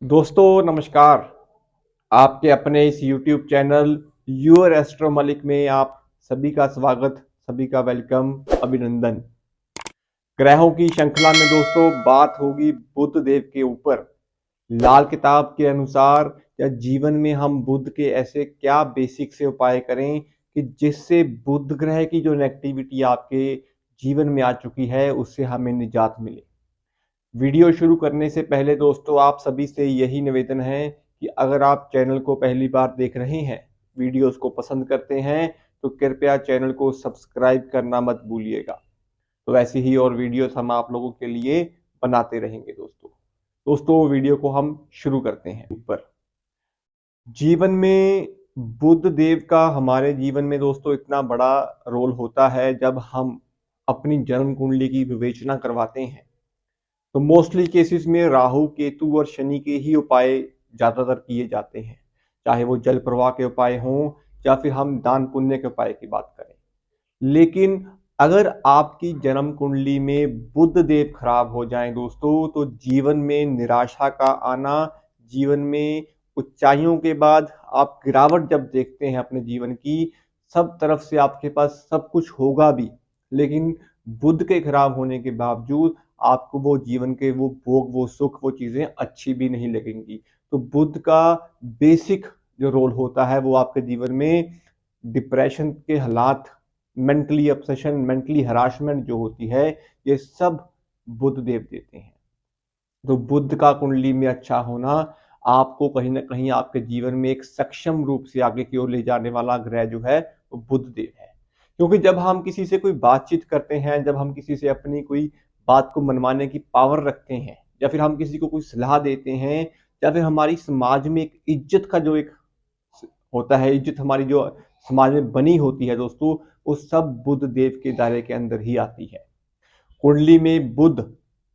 दोस्तों नमस्कार। आपके अपने इस YouTube channel your astro Malik में आप सभी का स्वागत, सभी का वेलकम, अभिनंदन। ग्रहों की श्रृंखला में दोस्तों बात होगी बुध देव के ऊपर। लाल किताब के अनुसार या जीवन में हम बुध के ऐसे क्या बेसिक से उपाय करें कि जिससे बुध ग्रह की जो नेगेटिविटी आपके जीवन में आ चुकी है उससे हमें निजात मिले। वीडियो शुरू करने से पहले दोस्तों आप सभी से यही निवेदन है कि अगर आप चैनल को पहली बार देख रहे हैं, वीडियोस को पसंद करते हैं तो कृपया चैनल को सब्सक्राइब करना मत भूलिएगा। तो ऐसी ही और वीडियोस हम आप लोगों के लिए बनाते रहेंगे दोस्तों वीडियो को हम शुरू करते हैं। ऊपर जीवन में बुध देव का हमारे जीवन में दोस्तों इतना बड़ा रोल होता है। जब हम अपनी जन्म कुंडली की विवेचना करवाते हैं तो मोस्टली केसेस में राहु केतु और शनि के ही उपाय ज्यादातर किए जाते हैं, चाहे वो जल प्रवाह के उपाय हों या फिर हम दान पुण्य के उपाय की बात करें। लेकिन अगर आपकी जन्म कुंडली में बुध देव खराब हो जाएं दोस्तों तो जीवन में निराशा का आना, जीवन में ऊंचाइयों के बाद आप गिरावट जब देखते हैं अपने जीवन की, सब तरफ से आपके पास सब कुछ होगा भी, लेकिन बुध के खराब होने के बावजूद आपको वो जीवन के वो भोग, वो सुख, वो चीजें अच्छी भी नहीं लगेंगी। तो बुध का बेसिक जो रोल होता है वो आपके जीवन में डिप्रेशन के हालात, मेंटली ऑब्सेशन, मेंटली हरासमेंट जो होती है, ये सब बुध देव देते हैं। तो बुध का कुंडली में अच्छा होना आपको कहीं ना कहीं आपके जीवन में एक सक्षम रूप से आगे की ओर ले जाने वाला ग्रह जो है वो बुध देव है। क्योंकि जब हम किसी से कोई बातचीत करते हैं, जब हम किसी से अपनी कोई बात को मनवाने की पावर रखते हैं, या फिर हम किसी को कोई सलाह देते हैं, या फिर हमारी समाज में एक इज्जत का जो एक होता है, इज्जत हमारी जो समाज में बनी होती है दोस्तों, वो सब बुध देव के दायरे के अंदर ही आती है। कुंडली में बुध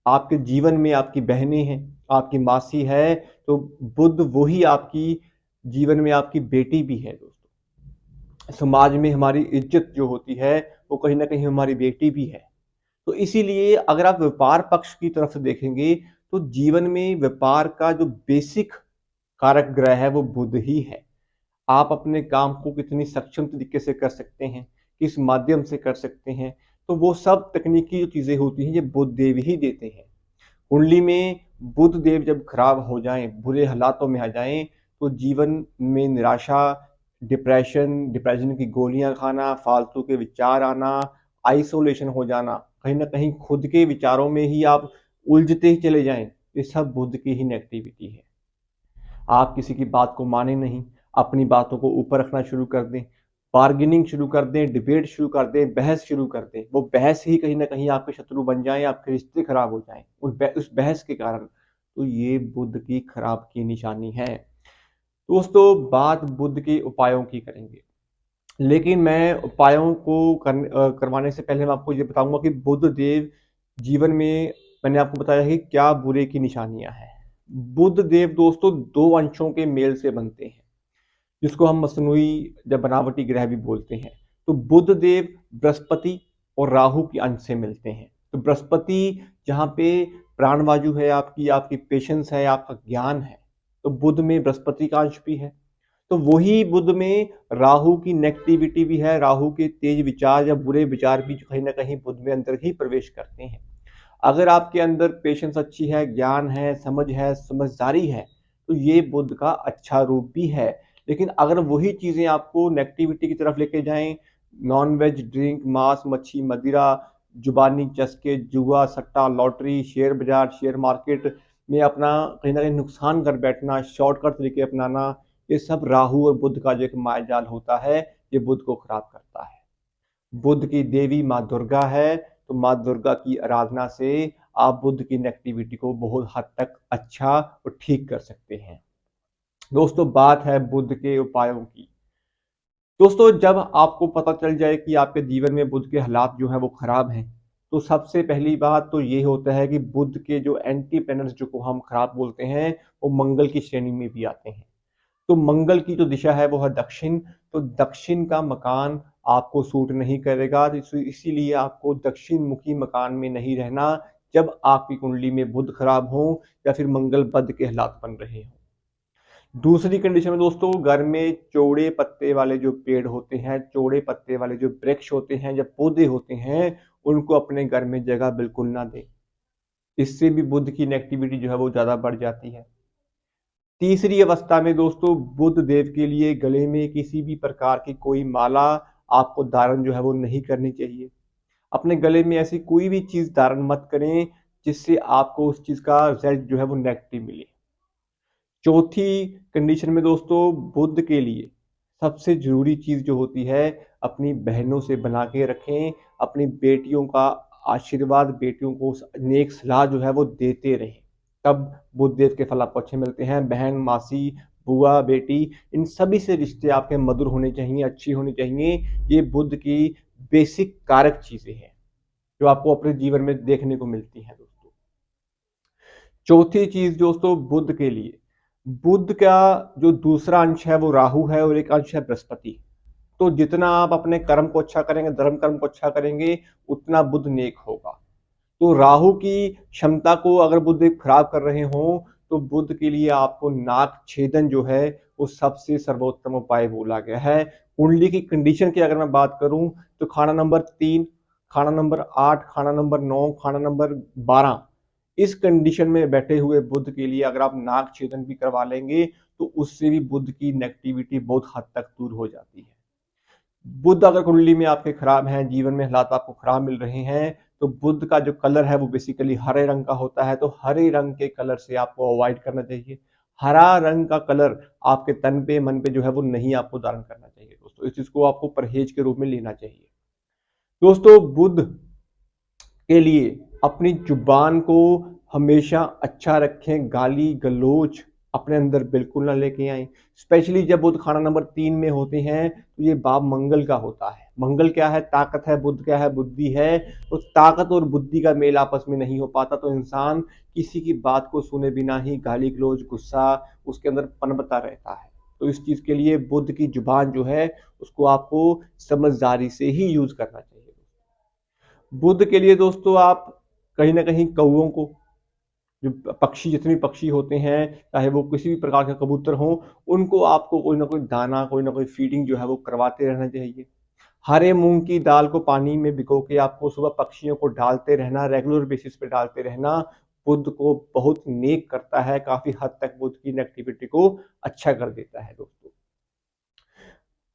आपके जीवन में आपकी बहनें हैं, आपकी मासी है, तो बुध वही आपकी जीवन में आपकी बेटी भी है दोस्तों। समाज में हमारी इज्जत जो होती है वो कहीं ना कहीं हमारी बेटी भी है। तो इसीलिए अगर आप व्यापार पक्ष की तरफ से देखेंगे तो जीवन में व्यापार का जो बेसिक कारक ग्रह है वो बुध ही है। आप अपने काम को कितनी सक्षम तरीके से कर सकते हैं, किस माध्यम से कर सकते हैं, तो वो सब तकनीकी जो चीजें होती हैं ये बुध देव ही देते हैं। कुंडली में बुध देव जब खराब हो जाएं, बुरे हालातों में आ जाएं, तो जीवन में निराशा, डिप्रेशन की गोलियां खाना, फालतू के विचार आना, आइसोलेशन हो जाना, कहीं ना कहीं खुद के विचारों में ही आप उलझते ही चले जाएं, ये सब बुध की ही नेगेटिविटी है। आप किसी की बात को माने नहीं, अपनी बातों को ऊपर रखना शुरू कर दें, बार्गेनिंग शुरू कर दें, डिबेट शुरू कर दें, बहस शुरू कर दें, वो बहस ही कहीं ना कहीं आपके शत्रु बन जाएं, आपके रिश्ते खराब हो जाएं उस बहस के कारण। तो ये बुध की खराब की निशानी है दोस्तों। बात बुध के उपायों की करेंगे, लेकिन मैं उपायों को करवाने से पहले मैं आपको ये बताऊंगा कि बुध देव जीवन में, मैंने आपको बताया है कि क्या बुरे की निशानियां हैं। बुध देव दोस्तों दो अंशों के मेल से बनते हैं, जिसको हम मसनूई या बनावटी ग्रह भी बोलते हैं। तो बुध देव बृहस्पति और राहु के अंश से मिलते हैं। तो बृहस्पति जहाँ पे प्राणवायु है, आपकी आपकी पेशेंस है, आपका ज्ञान है, तो बुध में बृहस्पति का अंश भी है। तो वही बुध में राहु की नेगेटिविटी भी है, राहु के तेज विचार या बुरे विचार भी कहीं ना कहीं बुध में अंदर ही प्रवेश करते हैं। अगर आपके अंदर पेशेंस अच्छी है, ज्ञान है, समझदारी है, तो ये बुध का अच्छा रूप भी है। लेकिन अगर वही चीजें आपको नेगेटिविटी की तरफ लेके जाएं, नॉन वेज, ड्रिंक, मांस, मच्छी, मदिरा, जुबानी चस्के, जुआ, सट्टा, लॉटरी, शेयर बाजार, शेयर मार्केट में अपना कहीं ना कहीं नुकसान कर बैठना, शॉर्टकट तरीके अपनाना, ये सब राहु और बुध का जो एक मायाजाल होता है, ये बुध को खराब करता है। बुध की देवी माँ दुर्गा है, तो माँ दुर्गा की आराधना से आप बुध की नेगेटिविटी को बहुत हद तक अच्छा और ठीक कर सकते हैं। दोस्तों बात है बुध के उपायों की। दोस्तों जब आपको पता चल जाए कि आपके जीवन में बुध के हालात जो हैं वो खराब हैं, तो सबसे पहली बात तो ये होता है कि बुध के जो एंटी प्लैनेट्स जो हम खराब बोलते हैं, वो मंगल की श्रेणी में भी आते हैं। तो मंगल की जो दिशा है वो है दक्षिण। तो दक्षिण का मकान आपको सूट नहीं करेगा, तो इसीलिए आपको दक्षिण मुखी मकान में नहीं रहना। जब आपकी कुंडली में बुध खराब हो या फिर मंगल बद के हालात बन रहे हो। दूसरी कंडीशन में दोस्तों, घर में चौड़े पत्ते वाले जो पेड़ होते हैं, चौड़े पत्ते वाले जो वृक्ष होते हैं या पौधे होते हैं, उनको अपने घर में जगह बिल्कुल ना दें। इससे भी बुध की नेगेटिविटी जो है वो ज्यादा बढ़ जाती है। तीसरी अवस्था में दोस्तों, बुध देव के लिए गले में किसी भी प्रकार की कोई माला आपको धारण जो है वो नहीं करनी चाहिए। अपने गले में ऐसी कोई भी चीज धारण मत करें जिससे आपको उस चीज का रिजल्ट जो है वो नेगेटिव मिले। चौथी कंडीशन में दोस्तों, बुध के लिए सबसे जरूरी चीज जो होती है, अपनी बहनों से बना के रखें। अपनी बेटियों का आशीर्वाद, बेटियों को नेक सलाह जो है वो देते रहें। तब बुध देव के फल आपको अच्छे मिलते हैं। बहन, मासी, बुआ, बेटी, इन सभी से रिश्ते आपके मधुर होने चाहिए, अच्छी होनी चाहिए। ये बुध की बेसिक कारक चीजें हैं जो आपको अपने जीवन में देखने को मिलती हैं दोस्तों। चौथी चीज दोस्तों, बुध के लिए, बुध का जो दूसरा अंश है वो राहु है और एक अंश है बृहस्पति। तो जितना आप अपने कर्म को अच्छा करेंगे, धर्म कर्म को अच्छा करेंगे, उतना बुध नेक होगा। तो राहु की क्षमता को अगर बुध खराब कर रहे हो, तो बुध के लिए आपको नाक छेदन जो है वो सबसे सर्वोत्तम उपाय बोला गया है। कुंडली की कंडीशन की अगर मैं बात करूं, तो खाना नंबर 3, खाना नंबर 8, खाना नंबर 9, खाना नंबर 12, इस कंडीशन में बैठे हुए बुध के लिए अगर आप नाक छेदन भी करवा लेंगे, तो उससे भी बुध की नेगेटिविटी बहुत हद तक दूर हो जाती है। बुध अगर कुंडली में आपके खराब हैं, जीवन में हालात आपको खराब मिल रहे हैं, तो बुध का जो कलर है वो बेसिकली हरे रंग का होता है। तो हरे रंग के कलर से आपको अवॉइड करना चाहिए। हरा रंग का कलर आपके तन पे, मन पे जो है वो नहीं आपको धारण करना चाहिए दोस्तों। इस चीज को आपको परहेज के रूप में लेना चाहिए दोस्तों। बुध के लिए अपनी जुबान को हमेशा अच्छा रखें। गाली गलोच अपने अंदर बिल्कुल ना लेके आए। स्पेशली जब बुध खाना नंबर 3 में होते हैं, तो ये भाव मंगल का होता है। मंगल क्या है? ताकत है। बुध क्या है? बुद्धि है। तो ताकत और बुद्धि का मेल आपस में नहीं हो पाता, तो इंसान किसी की बात को सुने बिना ही गाली गलोच, गुस्सा उसके अंदर पनपता रहता है। तो इस चीज के लिए बुध की जुबान जो है उसको आपको समझदारी से ही यूज करना चाहिए। बुध के लिए दोस्तों, आप कहीं ना कहीं कौओं को, जो पक्षी, जितने भी पक्षी होते हैं, चाहे वो किसी भी प्रकार के कबूतर हो, उनको आपको कोई ना कोई दाना, कोई ना कोई फीडिंग जो है वो करवाते रहना चाहिए। हरे मूंग की दाल को पानी में भिगो के आपको सुबह पक्षियों को डालते रहना, रेगुलर बेसिस पे डालते रहना, बुध को बहुत नेक करता है। काफी हद तक बुध की नेगेटिविटी को अच्छा कर देता है दोस्तों।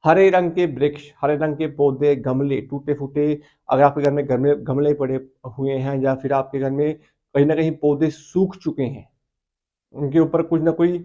हरे रंग के वृक्ष, हरे रंग के पौधे, गमले टूटे फूटे, अगर आपके घर में गमले पड़े हुए हैं या फिर आपके घर में कहीं ना कहीं पौधे सूख चुके हैं, उनके ऊपर कुछ ना कोई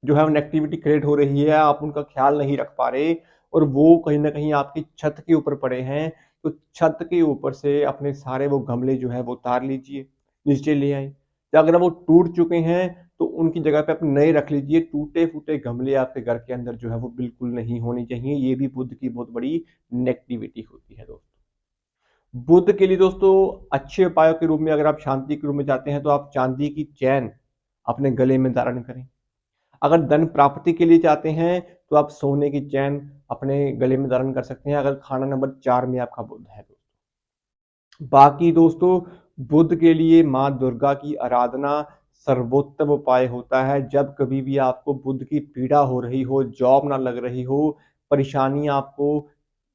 जो है नेगेटिविटी क्रिएट हो रही है, आप उनका ख्याल नहीं रख पा रहे और वो कहीं ना कहीं आपकी छत के ऊपर पड़े हैं, तो छत के ऊपर से अपने सारे वो गमले जो है वो उतार लीजिए, नीचे ले आए। या अगर वो टूट चुके हैं, तो उनकी जगह पे आप नए रख लीजिए। टूटे फूटे गमले आपके घर के अंदर जो है वो बिल्कुल नहीं होनी चाहिए। ये भी बुध की बहुत बड़ी नेगेटिविटी होती है दोस्तों। बुध के लिए दोस्तों, अच्छे उपायों के रूप में अगर आप शांति के रूप में जाते हैं, तो आप चांदी की चैन अपने गले में धारण करें। अगर धन प्राप्ति के लिए चाहते हैं, तो आप सोने की चैन अपने गले में धारण कर सकते हैं, अगर खाना नंबर 4 में आपका बुध है दोस्तों। बाकी दोस्तों, बुध के लिए माँ दुर्गा की आराधना सर्वोत्तम उपाय होता है। जब कभी भी आपको बुध की पीड़ा हो रही हो, जॉब ना लग रही हो, परेशानी आपको,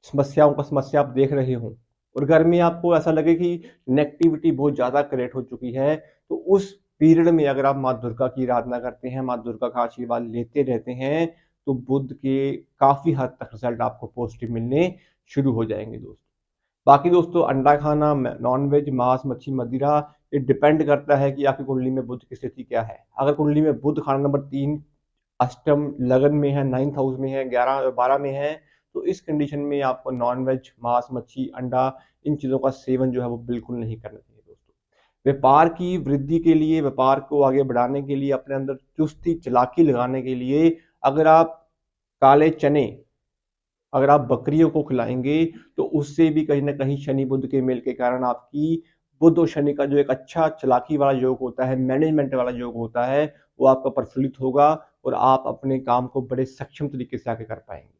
समस्याओं का समस्या आप देख रहे हो और घर में आपको ऐसा लगे कि नेगेटिविटी बहुत ज्यादा क्रिएट हो चुकी है, तो उस पीरियड में अगर आप माँ दुर्गा की आराधना करते हैं, माँ दुर्गा का आशीर्वाद लेते रहते हैं, तो बुध के काफी हद तक रिजल्ट आपको पॉजिटिव मिलने शुरू हो जाएंगे दोस्तों। बाकी दोस्तों, अंडा खाना, नॉनवेज, मांस, मच्छी, मदिरा, ये डिपेंड करता है कि आपकी कुंडली में बुध की स्थिति क्या है। अगर कुंडली में बुध खाना नंबर 3 अष्टम लगन में है, 9th हाउस में है, 11 12 में है, तो इस कंडीशन में आपको नॉनवेज, मांस, मच्छी, अंडा, इन चीजों का सेवन जो है वो बिल्कुल नहीं करना चाहिए दोस्तों। व्यापार की वृद्धि के लिए, व्यापार को आगे बढ़ाने के लिए, अपने अंदर चुस्ती चालाकी लगाने के लिए, अगर आप काले चने, अगर आप बकरियों को खिलाएंगे, तो उससे भी कहीं ना कहीं शनि बुध के मेल के कारण आपकी बुध और शनि का जो एक अच्छा चालाकी वाला योग होता है, मैनेजमेंट वाला योग होता है, वो आपका प्रफुल्लित होगा और आप अपने काम को बड़े सक्षम तरीके से आगे कर पाएंगे।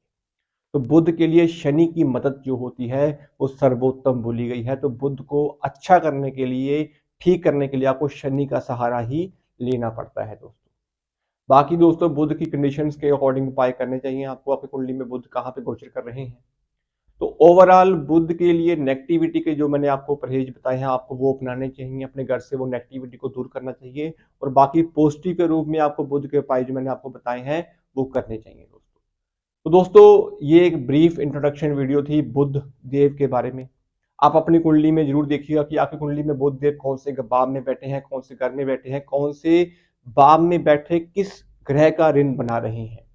तो बुध के लिए शनि की मदद जो होती है वो सर्वोत्तम बोली गई है। तो बुध को अच्छा करने के लिए ठीक करने के लिए आपको शनि का सहारा ही लेना पड़ता है दोस्तों। बाकी दोस्तों बुध की कंडीशंस के अकॉर्डिंग उपाय करने चाहिए आपको। आपकी कुंडली में बुध कहाँ पे गोचर कर रहे हैं, तो ओवरऑल बुध के लिए नेगेटिविटी के जो मैंने आपको परहेज बताए हैं आपको वो अपनाने चाहिए। अपने घर से वो नेगेटिविटी को दूर करना चाहिए और बाकी पॉजिटिव के रूप में आपको बुध के उपाय जो मैंने आपको बताए हैं वो करने चाहिए दोस्तों। तो दोस्तों ये एक ब्रीफ इंट्रोडक्शन वीडियो थी बुध देव के बारे में। आप अपनी कुंडली में जरूर देखिएगा कि आपकी कुंडली में बुध देव कौन से भाव में बैठे हैं, कौन से घर में बैठे हैं, कौन से भाव में बैठे किस ग्रह का ऋण बना रहे हैं,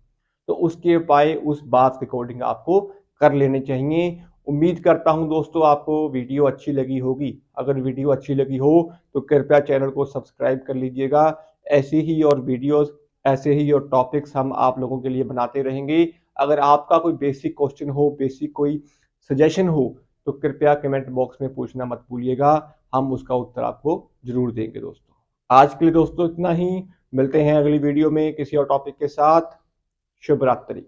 तो उसके उपाय उस बात के अकॉर्डिंग आपको कर लेने चाहिए। उम्मीद करता हूं दोस्तों आपको वीडियो अच्छी लगी होगी। अगर वीडियो अच्छी लगी हो तो कृपया चैनल को सब्सक्राइब कर लीजिएगा। ऐसे ही और वीडियोस, ऐसे ही और टॉपिक्स हम आप लोगों के लिए बनाते रहेंगे। अगर आपका कोई बेसिक क्वेश्चन हो, बेसिक कोई सजेशन हो, तो कृपया कमेंट बॉक्स में पूछना मत भूलिएगा। हम उसका उत्तर आपको जरूर देंगे दोस्तों। आज के लिए दोस्तों इतना ही। मिलते हैं अगली वीडियो में किसी और टॉपिक के साथ। शुभ रात्रि।